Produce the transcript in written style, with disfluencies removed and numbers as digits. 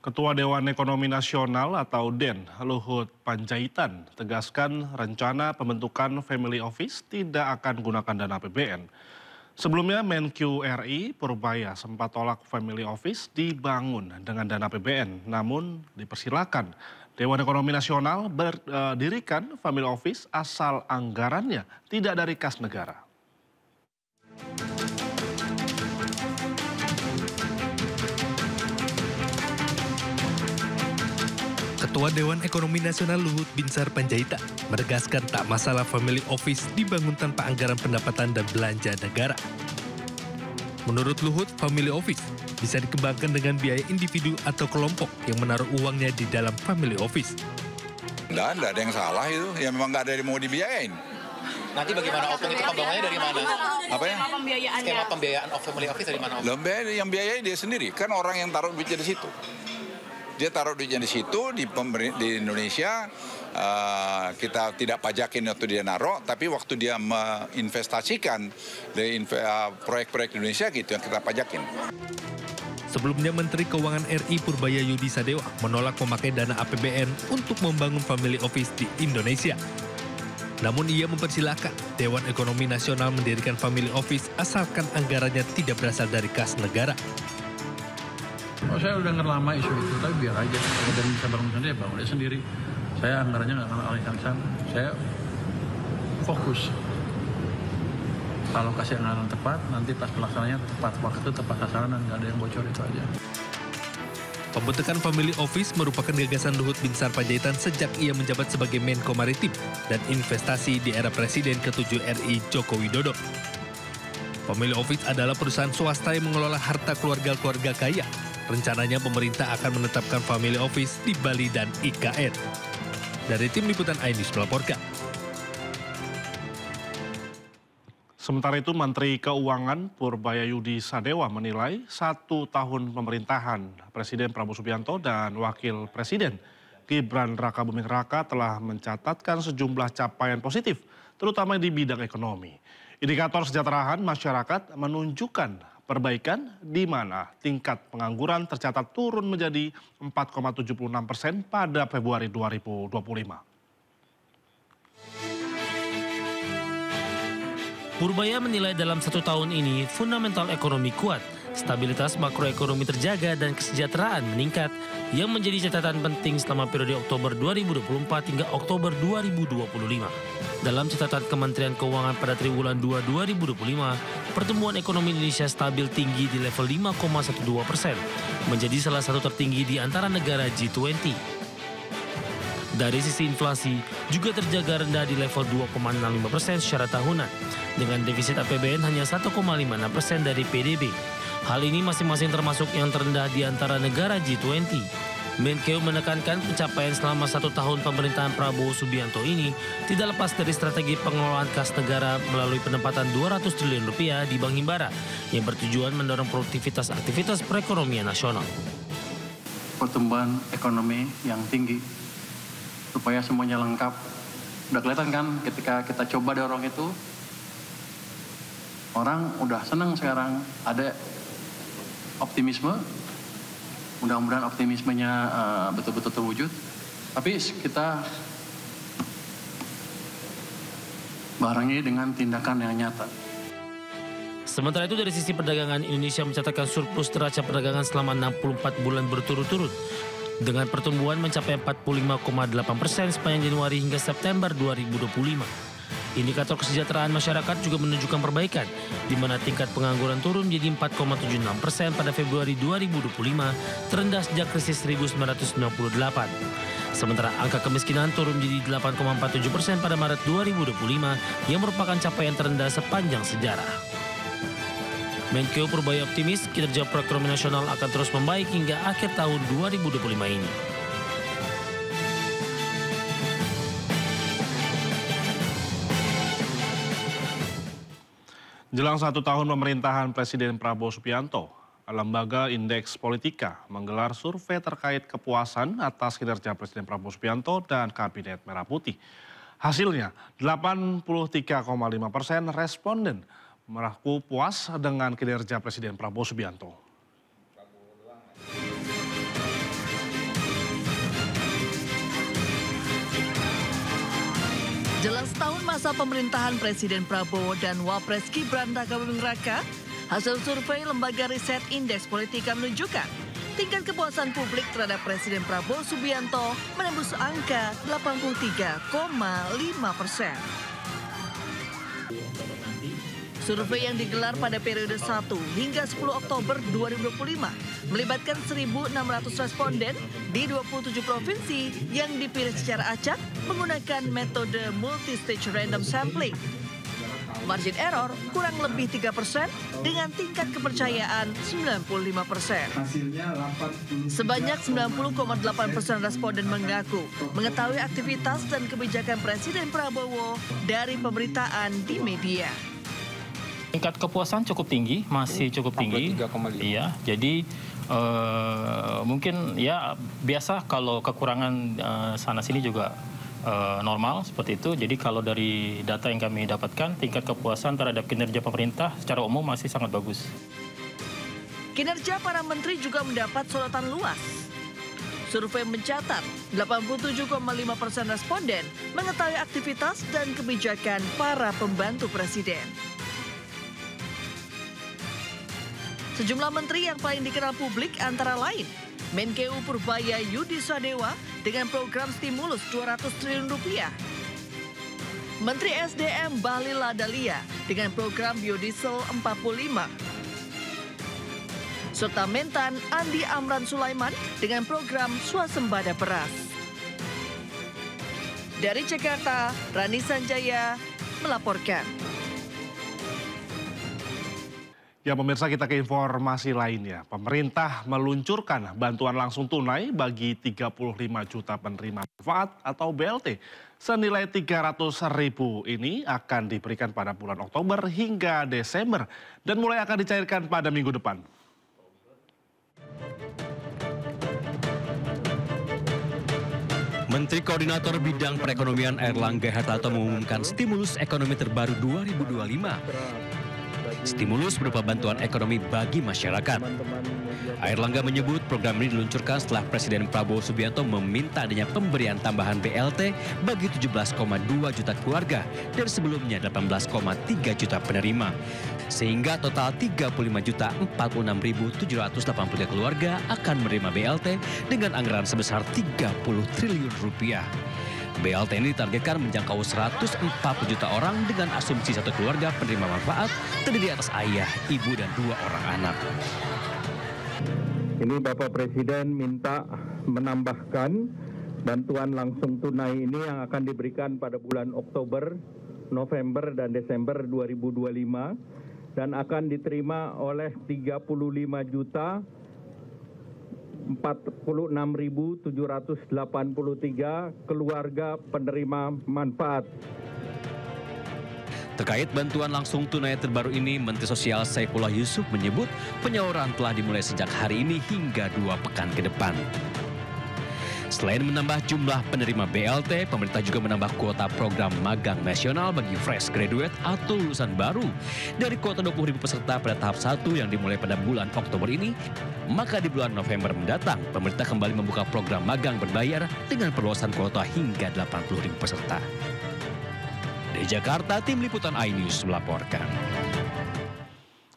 Ketua Dewan Ekonomi Nasional atau DEN, Luhut Panjaitan, tegaskan rencana pembentukan Family Office tidak akan gunakan dana APBN. Sebelumnya Menq RI Purbaya sempat tolak Family Office dibangun dengan dana APBN, namun dipersilakan Dewan Ekonomi Nasional berdirikan Family Office asal anggarannya tidak dari kas negara. Ketua Dewan Ekonomi Nasional Luhut Binsar Panjaitan menegaskan tak masalah Family Office dibangun tanpa anggaran pendapatan dan belanja negara. Menurut Luhut, Family Office bisa dikembangkan dengan biaya individu atau kelompok yang menaruh uangnya di dalam Family Office. Nggak ada yang salah itu, ya memang nggak ada yang mau dibiayain. Nanti bagaimana opung itu pembangunannya dari mana? Apa ya? Skema pembiayaan Family Office dari mana? Yang biayai dia sendiri, kan orang yang taruh duitnya di situ. Dia taruh duitnya di situ, di Indonesia, kita tidak pajakin waktu dia naruh, tapi waktu dia menginvestasikan di proyek-proyek Indonesia gitu yang kita pajakin. Sebelumnya Menteri Keuangan RI Purbaya Yudi Sadewa menolak memakai dana APBN untuk membangun Family Office di Indonesia. Namun ia mempersilahkan Dewan Ekonomi Nasional mendirikan Family Office asalkan anggarannya tidak berasal dari kas negara. Oh, saya udah denger lama isu itu, tapi biar aja. Dan bisa bangun sendiri, bangun dia sendiri. Saya anggarannya nggak akan alihkan sana. Saya fokus. Kalau kasih anggaran tepat, nanti pas pelaksananya tepat waktu, tepat sasaran, dan nggak ada yang bocor, itu aja. Pembentukan Family Office merupakan gagasan Luhut Binsar Panjaitan sejak ia menjabat sebagai Menko Maritim dan Investasi di era Presiden ke-7 RI Joko Widodo. Family Office adalah perusahaan swasta yang mengelola harta keluarga-keluarga kaya. Rencananya pemerintah akan menetapkan Family Office di Bali dan IKN. Dari Tim Liputan iNews melaporkan. Sementara itu Menteri Keuangan Purbaya Yudi Sadewa menilai 1 tahun pemerintahan Presiden Prabowo Subianto dan Wakil Presiden Gibran Rakabuming Raka telah mencatatkan sejumlah capaian positif, terutama di bidang ekonomi. Indikator kesejahteraan masyarakat menunjukkan perbaikan di mana tingkat pengangguran tercatat turun menjadi 4,76% pada Februari 2025. Purbaya menilai dalam 1 tahun ini fundamental ekonomi kuat, stabilitas makroekonomi terjaga dan kesejahteraan meningkat yang menjadi catatan penting selama periode Oktober 2024 hingga Oktober 2025. Dalam catatan Kementerian Keuangan pada triwulan 2 2025, pertumbuhan ekonomi Indonesia stabil tinggi di level 5,12%, menjadi salah satu tertinggi di antara negara G20. Dari sisi inflasi, juga terjaga rendah di level 2,65% secara tahunan, dengan defisit APBN hanya 1,56% dari PDB. Hal ini masing-masing termasuk yang terendah di antara negara G20. Menkeu menekankan pencapaian selama 1 tahun pemerintahan Prabowo Subianto ini tidak lepas dari strategi pengelolaan kas negara melalui penempatan 200 triliun rupiah di Bank Himbara yang bertujuan mendorong produktivitas aktivitas perekonomian nasional. Pertumbuhan ekonomi yang tinggi, supaya semuanya lengkap. Udah kelihatan kan ketika kita coba dorong itu, orang udah senang sekarang, ada optimisme. Mudah-mudahan optimismenya betul-betul terwujud. Tapi kita barengi dengan tindakan yang nyata. Sementara itu dari sisi perdagangan, Indonesia mencatatkan surplus neraca perdagangan selama 64 bulan berturut-turut, dengan pertumbuhan mencapai 45,8% sepanjang Januari hingga September 2025. Indikator kesejahteraan masyarakat juga menunjukkan perbaikan, di mana tingkat pengangguran turun menjadi 4,76% pada Februari 2025, terendah sejak krisis 1998. Sementara angka kemiskinan turun menjadi 8,47% pada Maret 2025, yang merupakan capaian terendah sepanjang sejarah. Menkeu Purbaya optimis kinerja perekonomian nasional akan terus membaik hingga akhir tahun 2025 ini. Jelang 1 tahun pemerintahan Presiden Prabowo Subianto, Lembaga Indeks Politika menggelar survei terkait kepuasan atas kinerja Presiden Prabowo Subianto dan Kabinet Merah Putih. Hasilnya, 83,5% responden mengaku puas dengan kinerja Presiden Prabowo Subianto. Jelang setahun masa pemerintahan Presiden Prabowo dan Wapres Gibran Rakabuming Raka, hasil survei lembaga riset Indeks Politika menunjukkan tingkat kepuasan publik terhadap Presiden Prabowo Subianto menembus angka 83,5%. Survei yang digelar pada periode 1 hingga 10 Oktober 2025 melibatkan 1.600 responden di 27 provinsi yang dipilih secara acak menggunakan metode multi-stage random sampling. Margin error kurang lebih 3% dengan tingkat kepercayaan 95%. Sebanyak 90,8% responden mengaku mengetahui aktivitas dan kebijakan Presiden Prabowo dari pemberitaan di media. Tingkat kepuasan cukup tinggi, masih cukup tinggi. 3,5. Iya, jadi mungkin ya biasa kalau kekurangan sana sini juga normal seperti itu. Jadi kalau dari data yang kami dapatkan, tingkat kepuasan terhadap kinerja pemerintah secara umum masih sangat bagus. Kinerja para menteri juga mendapat sorotan luas. Survei mencatat 87,5% responden mengetahui aktivitas dan kebijakan para pembantu presiden. Sejumlah menteri yang paling dikenal publik antara lain Menkeu Purbaya Yudi Sadewa dengan program stimulus 200 triliun rupiah. Menteri SDM Bahlil Lahadalia dengan program biodiesel 45. Serta Mentan Andi Amran Sulaiman dengan program swasembada beras. Dari Jakarta, Rani Sanjaya melaporkan. Ya pemirsa, kita ke informasi lainnya. Pemerintah meluncurkan bantuan langsung tunai bagi 35 juta penerima manfaat atau BLT. Senilai 300.000 ini akan diberikan pada bulan Oktober hingga Desember dan mulai akan dicairkan pada minggu depan. Menteri Koordinator Bidang Perekonomian Airlangga Hartarto mengumumkan stimulus ekonomi terbaru 2025. Stimulus berupa bantuan ekonomi bagi masyarakat. Airlangga menyebut program ini diluncurkan setelah Presiden Prabowo Subianto meminta adanya pemberian tambahan BLT bagi 17,2 juta keluarga dan sebelumnya 18,3 juta penerima. Sehingga total 35.046.783 keluarga akan menerima BLT dengan anggaran sebesar 30 triliun rupiah. BLT ini ditargetkan menjangkau 140 juta orang dengan asumsi satu keluarga penerima manfaat terdiri atas ayah, ibu, dan 2 orang anak. Ini Bapak Presiden minta menambahkan bantuan langsung tunai ini yang akan diberikan pada bulan Oktober, November, dan Desember 2025 dan akan diterima oleh 36.783 keluarga penerima manfaat. Terkait bantuan langsung tunai terbaru ini, Menteri Sosial Saifullah Yusuf menyebut penyaluran telah dimulai sejak hari ini hingga 2 pekan ke depan. Selain menambah jumlah penerima BLT, pemerintah juga menambah kuota program magang nasional bagi fresh graduate atau lulusan baru. Dari kuota 20.000 peserta pada tahap 1 yang dimulai pada bulan Oktober ini, maka di bulan November mendatang, pemerintah kembali membuka program magang berbayar dengan perluasan kuota hingga 80.000 peserta. Dari Jakarta, tim liputan iNews melaporkan.